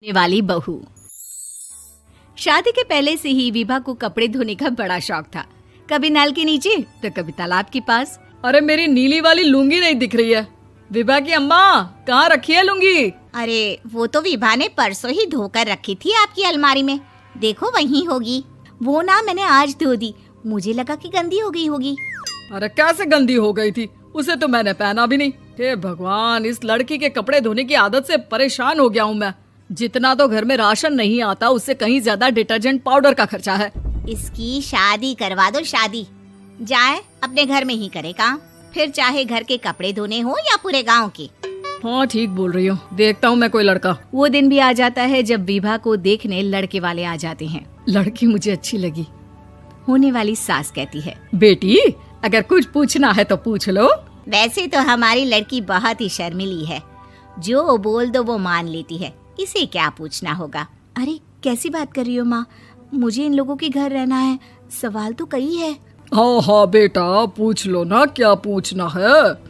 धोने वाली बहू। शादी के पहले से ही विभा को कपड़े धोने का बड़ा शौक था। कभी नल के नीचे तो कभी तालाब के पास। अरे मेरी नीली वाली लुंगी नहीं दिख रही है। विभा की अम्मा कहाँ रखी है लुंगी? अरे वो तो विभा ने परसों ही धोकर रखी थी आपकी अलमारी में, देखो वहीं होगी। वो ना मैंने आज धो दी, मुझे लगा कि गंदी हो गई होगी। अरे कैसे गंदी हो गई थी, उसे तो मैंने पहना भी नहीं। हे भगवान, इस लड़की के कपड़े धोने की आदत से परेशान हो गया हूँ मैं। जितना तो घर में राशन नहीं आता उससे कहीं ज्यादा डिटर्जेंट पाउडर का खर्चा है। इसकी शादी करवा दो, शादी जाए अपने घर में ही करे काम, फिर चाहे घर के कपड़े धोने हो या पूरे गांव के। हाँ ठीक बोल रही हूँ, देखता हूँ मैं कोई लड़का। वो दिन भी आ जाता है जब विभा को देखने लड़के वाले आ जाते हैं। लड़की मुझे अच्छी लगी। होने वाली सास कहती है, बेटी अगर कुछ पूछना है तो पूछ लो। वैसे तो हमारी लड़की बहुत ही शर्मीली है, जो बोल दो वो मान लेती है, इसे क्या पूछना होगा। अरे कैसी बात कर रही हो माँ, मुझे इन लोगों के घर रहना है, सवाल तो कई है। हाँ हाँ बेटा पूछ लो ना, क्या पूछना है।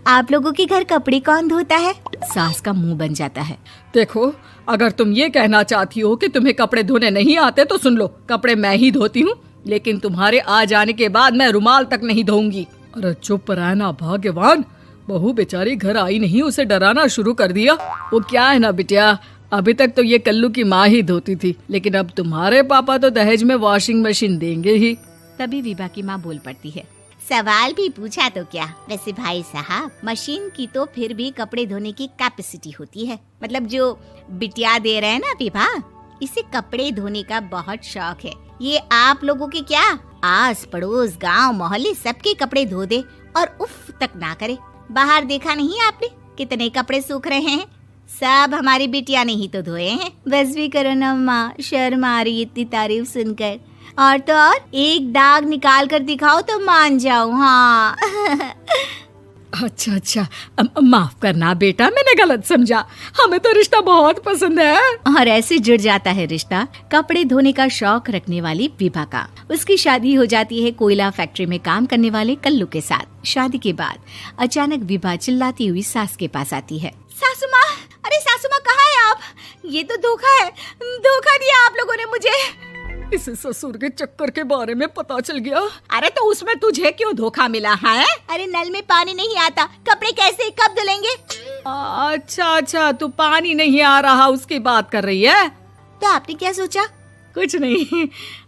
आप लोगों के घर कपड़े कौन धोता है? सास का मुंह बन जाता है। देखो अगर तुम ये कहना चाहती हो कि तुम्हें कपड़े धोने नहीं आते तो सुन लो, कपड़े मैं ही धोती हूँ, लेकिन तुम्हारे आ जाने के बाद मैं रुमाल तक नहीं धोऊंगी। अरे चुप रहना भाग्यवान, बहू बेचारी घर आई नहीं, उसे डराना शुरू कर दिया। वो क्या है ना बिटिया, अभी तक तो ये कल्लू की माँ ही धोती थी, लेकिन अब तुम्हारे पापा तो दहेज में वॉशिंग मशीन देंगे ही। तभी विभा की माँ बोल पड़ती है, सवाल भी पूछा तो क्या। वैसे भाई साहब, मशीन की तो फिर भी कपड़े धोने की कैपेसिटी होती है। मतलब जो बिटिया दे रहे हैं ना विभा, इसे कपड़े धोने का बहुत शौक है। ये आप लोगों के क्या, आस पड़ोस गांव मोहल्ले सबके कपड़े धो दे और उफ तक ना करे। बाहर देखा नहीं आपने कितने कपड़े सूख रहे हैं, सब हमारी बिटिया ने ही तो धोए हैं। बस भी करो ना माँ, शर्म आ रही इतनी तारीफ सुनकर। और तो और एक दाग निकाल कर दिखाओ तो मान जाओ। हाँ अच्छा माफ करना बेटा, मैंने गलत समझा, हमें तो रिश्ता बहुत पसंद है। और ऐसे जुड़ जाता है रिश्ता कपड़े धोने का शौक रखने वाली विभा का। उसकी शादी हो जाती है कोयला फैक्ट्री में काम करने वाले कल्लू के साथ। शादी के बाद अचानक विभा चिल्लाती हुई सास के पास आती है। सासू माँ, अरे सासू माँ कहाँ है आप? ये तो धोखा है, धोखा दिया आप लोगों ने मुझे। इसे ससुर के चक्कर के बारे में पता चल गया। अरे तो उसमें तुझे क्यों धोखा मिला है? अरे नल में पानी नहीं आता, कपड़े कैसे कब धुलेंगे? अच्छा तू पानी नहीं आ रहा उसकी बात कर रही है। तो आपने क्या सोचा? कुछ नहीं।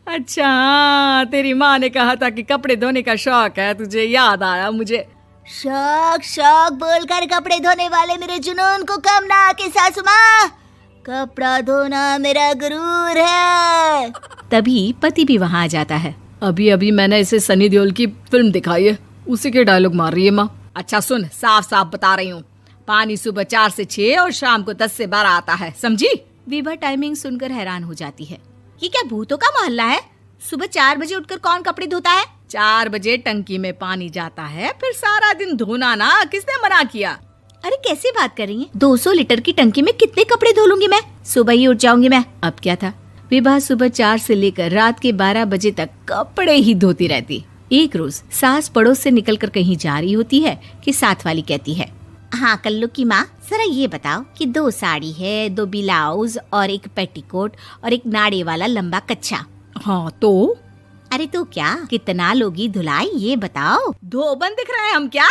अच्छा तेरी माँ ने कहा था कि कपड़े धोने का शौक है तुझे, याद आया मुझे। शौक बोलकर कपड़े धोने वाले मेरे जुनून को कम ना आके सासू माँ, कपड़ा धोना मेरा गुरूर है। तभी पति भी वहाँ आ जाता है। अभी मैंने इसे सनी देओल की फिल्म दिखाई है, उसी के डायलॉग मार रही है माँ। अच्छा सुन, साफ साफ बता रही हूँ, पानी सुबह 4 से 6 और शाम को 10 से 12 आता है, समझी? विभा टाइमिंग सुनकर हैरान हो जाती है। ये क्या भूतों का मोहल्ला है? सुबह 4 बजे उठकर कौन कपड़े धोता है? 4 बजे टंकी में पानी जाता है, फिर सारा दिन धोना ना, किसने मना किया? अरे कैसी बात कर रही हैं? 200 लीटर की टंकी में कितने कपड़े धो लूंगी मैं, सुबह ही उठ जाऊंगी मैं। अब क्या था, विभा सुबह 4 से लेकर रात के 12 बजे तक कपड़े ही धोती रहती। एक रोज सास पड़ोस से निकलकर कहीं जा रही होती है कि साथ वाली कहती है, हाँ कल्लू की माँ, जरा ये बताओ कि 2 साड़ी है, 2 ब्लाउज और एक पेटीकोट और एक नाड़े वाला लंबा कच्छा। हाँ तो? अरे तो क्या, कितना लोगी धुलाई ये बताओ। धोबन दिख रहे हैं हम क्या?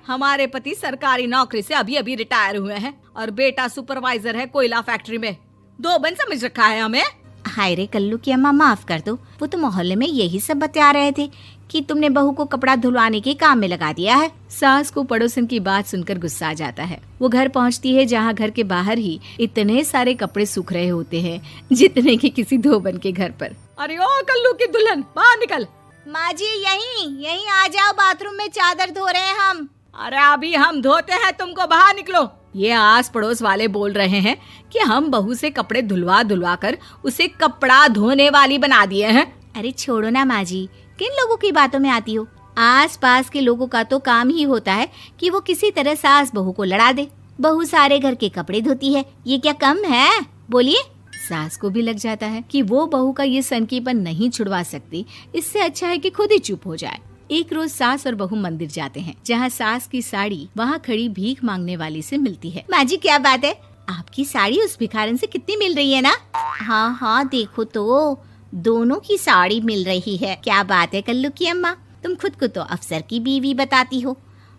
हमारे पति सरकारी नौकरी से अभी रिटायर हुए हैं और बेटा सुपरवाइजर है कोयला फैक्ट्री में। धोबन समझ रखा है हमें? हाय रे कल्लू की अम्मा, माफ कर दो, वो तो मोहल्ले में यही सब बता रहे थे कि तुमने बहू को कपड़ा धुलवाने के काम में लगा दिया है। सास को पड़ोसन की बात सुनकर गुस्सा आ जाता है। वो घर पहुंचती है जहां घर के बाहर ही इतने सारे कपड़े सूख रहे होते हैं जितने कि किसी धोबन के घर पर। अरे ओ कल्लू की दुल्हन, बाहर निकल। माँ जी यहीं आ जाओ, बाथरूम में चादर धो रहे हैं हम। अरे अभी हम धोते हैं, तुमको बाहर निकलो। ये आस पड़ोस वाले बोल रहे हैं कि हम बहू से कपड़े धुलवा कर उसे कपड़ा धोने वाली बना दिए हैं। अरे छोड़ो ना माँ जी, किन लोगों की बातों में आती हो? आस पास के लोगों का तो काम ही होता है कि वो किसी तरह सास बहू को लड़ा दे। बहू सारे घर के कपड़े धोती है, ये क्या कम है? बोलिए। सास को भी लग जाता है कि वो बहू का ये सनकीपन नहीं छुड़वा सकती, इससे अच्छा है कि खुद ही चुप हो जाए। एक रोज सास और बहू मंदिर जाते हैं, जहाँ सास की साड़ी वहाँ खड़ी भीख मांगने वाली से मिलती है। माँ जी क्या बात है, आपकी साड़ी उस भिखारन से कितनी मिल रही है ना? हाँ हाँ देखो तो, दोनों की साड़ी मिल रही है। क्या बात है कल्लू की अम्मा, तुम खुद को तो अफसर की बीवी बताती हो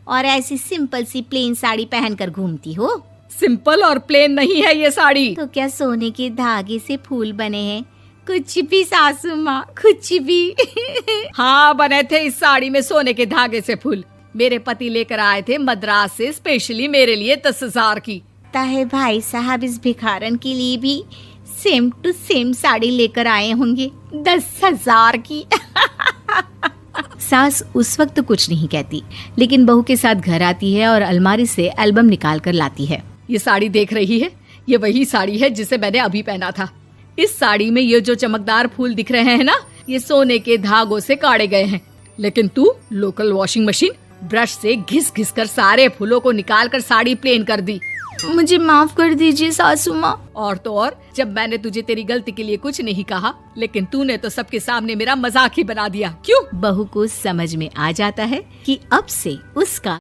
और ऐसी सिंपल सी प्लेन साड़ी पहनकर घूमती हो। सिंपल और प्लेन नहीं है ये साड़ी। तो क्या सोने के धागे से फूल बने हैं? कुछ भी सासू माँ, कुछ भी। हाँ बने थे इस साड़ी में सोने के धागे से फूल। मेरे पति लेकर आए थे मद्रास से स्पेशली मेरे लिए 10,000 की। ताहे भाई साहब इस भिखारन के लिए भी सेम टू सेम साड़ी लेकर आए होंगे 10,000 की। सास उस वक्त तो कुछ नहीं कहती, लेकिन बहू के साथ घर आती है और अलमारी से एल्बम निकाल कर लाती है। ये साड़ी देख रही है, ये वही साड़ी है जिसे मैंने अभी पहना था। इस साड़ी में ये जो चमकदार फूल दिख रहे हैं ना, ये सोने के धागों से काढ़े गए हैं। लेकिन तू लोकल वॉशिंग मशीन ब्रश से घिस घिस कर सारे फूलों को निकाल कर साड़ी प्लेन कर दी। मुझे माफ कर दीजिए सासू माँ। और तो और, जब मैंने तुझे तेरी गलती के लिए कुछ नहीं कहा, लेकिन तूने तो सबके सामने मेरा मजाक ही बना दिया। क्यों? बहू को समझ में आ जाता है कि अब से उसका